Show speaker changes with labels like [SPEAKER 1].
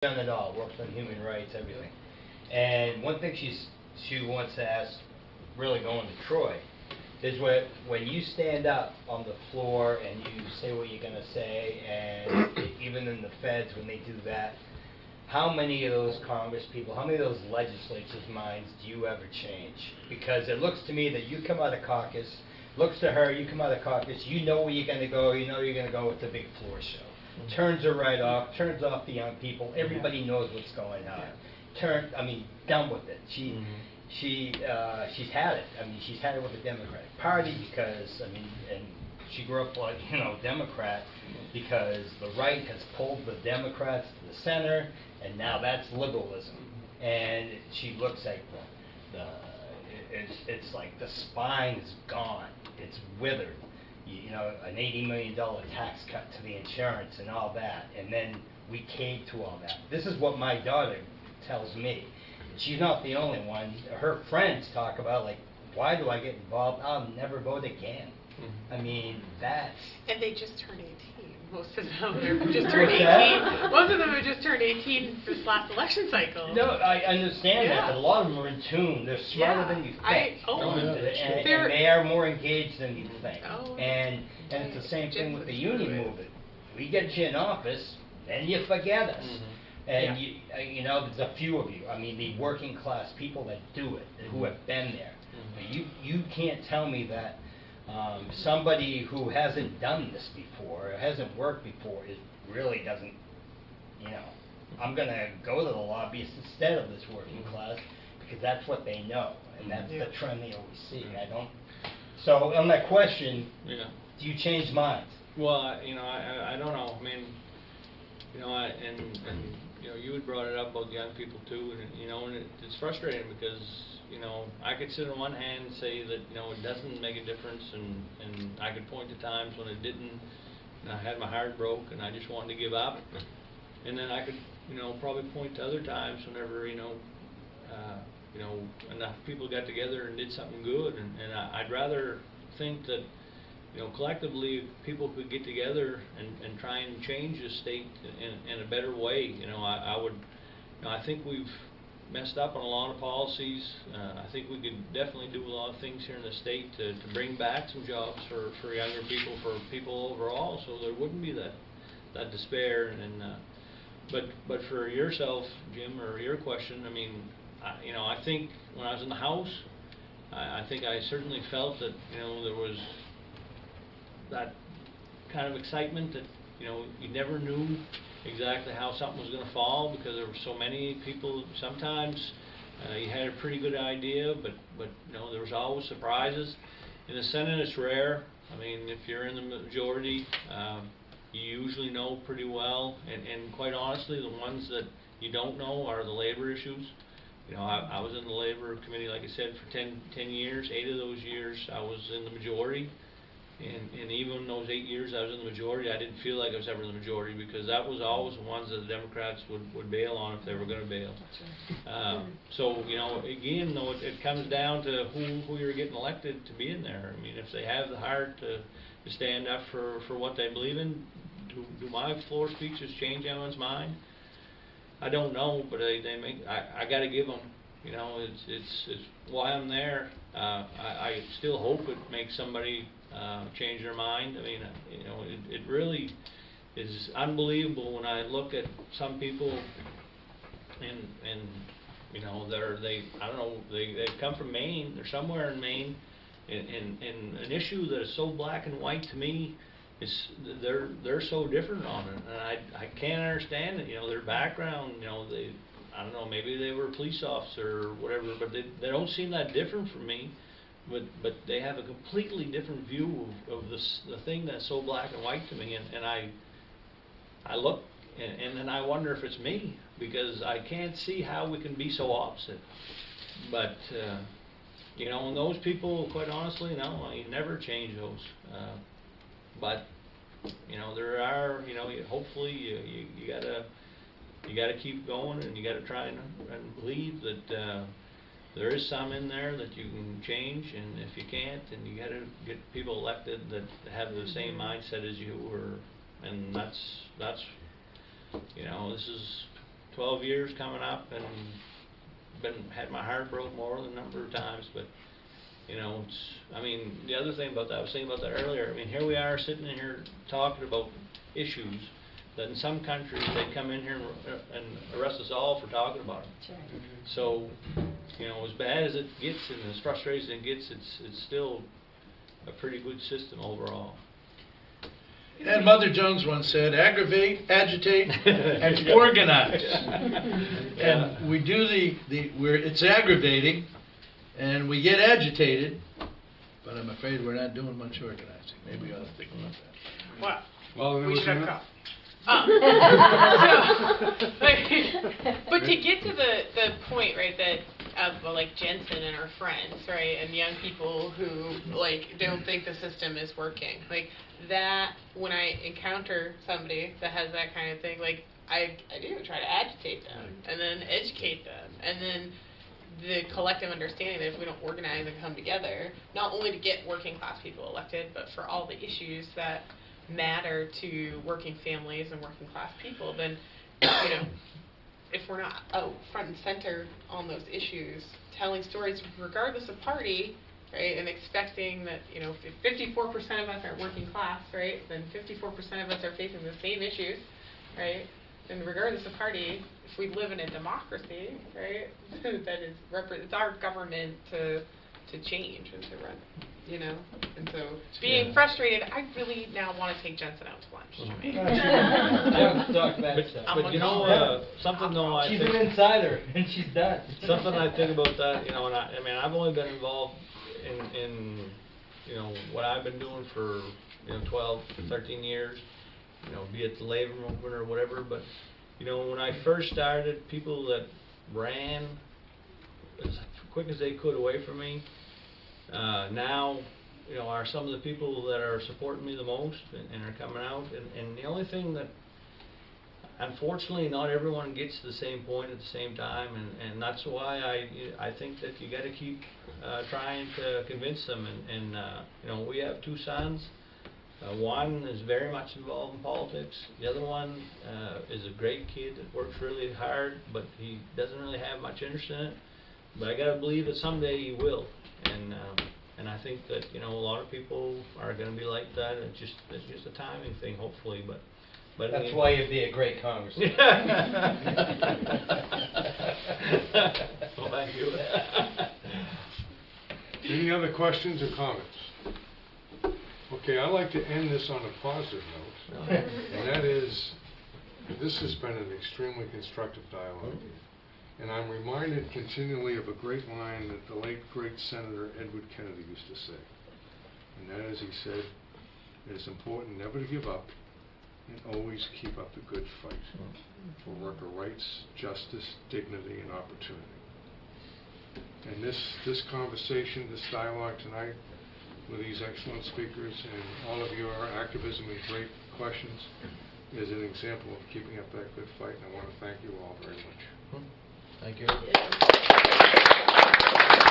[SPEAKER 1] done it all, works on human rights, everything. And one thing she wants to ask, really going to Troy, is when you stand up on the floor and you say what you're going to say, and even in the feds when they do that, how many of those Congress people, how many of those legislators' minds do you ever change? Because it looks to me that you come out of caucus, looks to her, you come out of caucus, you know where you're going to go, you know you're going to go with the big floor show. Turns her right off, turns off the young people, everybody knows what's going on. Done with it. She's had it. I mean, she's had it with the Democratic Party because, and she grew up like, Democrat, because the right has pulled the Democrats to the center, and now that's liberalism. And she looks like it's like the spine is gone. It's withered. An $80 million tax cut to the insurance and all that, and then we cave to all that. This is what my daughter tells me. She's not the only one. Her friends talk about, like, why do I get involved? I'll never vote again. I mean, that's...
[SPEAKER 2] And they just turned 18. Most of them have just turned 18. Most of them have just turned 18 this last election cycle.
[SPEAKER 1] No, I understand that, but a lot of them are in tune. They're smarter than you think. And they are more engaged than you think. And it's the same thing with the union movement. We get you in office, then you forget us. And there's a few of you. I mean, the working class people that do it, who have been there. You can't tell me that somebody who hasn't done this before, or hasn't worked before, really doesn't, I'm going to go to the lobbyists instead of this working class, because that's what they know, and that's the trend they always see. So on that question, do you change minds?
[SPEAKER 3] Well, I don't know. I mean, you had brought it up about young people too, and it's frustrating because I could sit on one hand and say that it doesn't make a difference, and I could point to times when it didn't, and I had my heart broke and I just wanted to give up, and then I could probably point to other times whenever enough people got together and did something good, and I'd rather think that collectively people could get together and try and change the state in a better way. I think we've messed up on a lot of policies. I think we could definitely do a lot of things here in the state to bring back some jobs for younger people, for people overall, so there wouldn't be that despair. But for yourself, Jim, or your question, I mean, I think when I was in the House, I think I certainly felt that there was that kind of excitement that you never knew exactly how something was going to fall, because there were so many people. Sometimes you had a pretty good idea, but there was always surprises. In the Senate, it's rare. I mean, if you're in the majority, you usually know pretty well, and quite honestly, the ones that you don't know are the labor issues. I was in the labor committee, like I said, for 10 years. 8 of those years I was in the majority. And even those 8 years I was in the majority, I didn't feel like I was ever in the majority, because that was always the ones that the Democrats would bail on if they were going to bail. So, again, though, it comes down to who you're getting elected to be in there. I mean, if they have the heart to stand up for what they believe in, do my floor speeches change anyone's mind? I don't know, but I got to give them. It's why I'm there. I still hope it makes somebody change their mind. I mean, it really is unbelievable when I look at some people, and they've come from Maine, they're somewhere in Maine, and an issue that is so black and white to me is they're so different on it, and I can't understand it. Their background, I don't know, maybe they were a police officer or whatever, but they don't seem that different from me. But they have a completely different view of the thing that's so black and white to me, and I look and then I wonder if it's me, because I can't see how we can be so opposite. But and those people, quite honestly, no, you never change those. But there are, hopefully you gotta keep going, and you gotta try and believe that there is some in there that you can change, and if you can't, then you gotta get people elected that have the same mindset as you, and that's this is 12 years coming up, and had my heart broke more than a number of times, but you know, I mean, the other thing about that, I was thinking about that earlier, I mean, here we are sitting in here talking about issues that in some countries they come in here and arrest us all for talking about them.
[SPEAKER 4] That's right.
[SPEAKER 3] So, you know, as bad as it gets and as frustrating as it gets, it's still a pretty good system overall.
[SPEAKER 5] And Mother Jones once said, aggravate, agitate, and organize. And we do it's aggravating, and we get agitated, but I'm afraid we're not doing much organizing. Maybe we ought to think about that.
[SPEAKER 2] Well, we should have caught. But to get to the point, right, that of like Jensen and her friends, right, and young people who like don't think the system is working, like that, when I encounter somebody that has that kind of thing, like I do try to agitate them and then educate them, and then the collective understanding that if we don't organize and come together, not only to get working class people elected, but for all the issues that matter to working families and working class people, then, you know, if we're not out front and center on those issues, telling stories regardless of party, right, and expecting that, you know, if 54% of us are working class, right, then 54% of us are facing the same issues, right, and regardless of party, if we live in a democracy, right, that is it's our government to change and to run, you know, and so being frustrated, I really now want to take Jensen out to lunch.
[SPEAKER 3] But you know, something though, I
[SPEAKER 1] she's
[SPEAKER 3] think
[SPEAKER 1] an insider, and she's done.
[SPEAKER 3] something I think about that, you know, and I mean, I've only been involved in you know, what I've been doing for, you know, 12, 13 years, you know, be it the labor movement or whatever, but, you know, when I first started, people that ran as quick as they could away from me, now, you know, are some of the people that are supporting me the most and are coming out, and the only thing that, unfortunately, not everyone gets to the same point at the same time, and that's why I think that you got to keep trying to convince them, and you know, we have two sons. One is very much involved in politics. The other one is a great kid that works really hard, but he doesn't really have much interest in it. But I got to believe that someday he will, and I think that, you know, a lot of people are going to be like that. It's just a timing thing, hopefully. But
[SPEAKER 1] That's why you'd be a great congressman.
[SPEAKER 3] Well, thank you.
[SPEAKER 6] Any other questions or comments? Okay, I'd like to end this on a positive note, and that is, this has been an extremely constructive dialogue, and I'm reminded continually of a great line that the late great Senator Edward Kennedy used to say, and that is, he said, it is important never to give up and always keep up the good fight for worker rights, justice, dignity, and opportunity. And this conversation, this dialogue tonight, with these excellent speakers and all of your activism and great questions, is an example of keeping up that good fight, and I want to thank you all very much.
[SPEAKER 5] Thank you.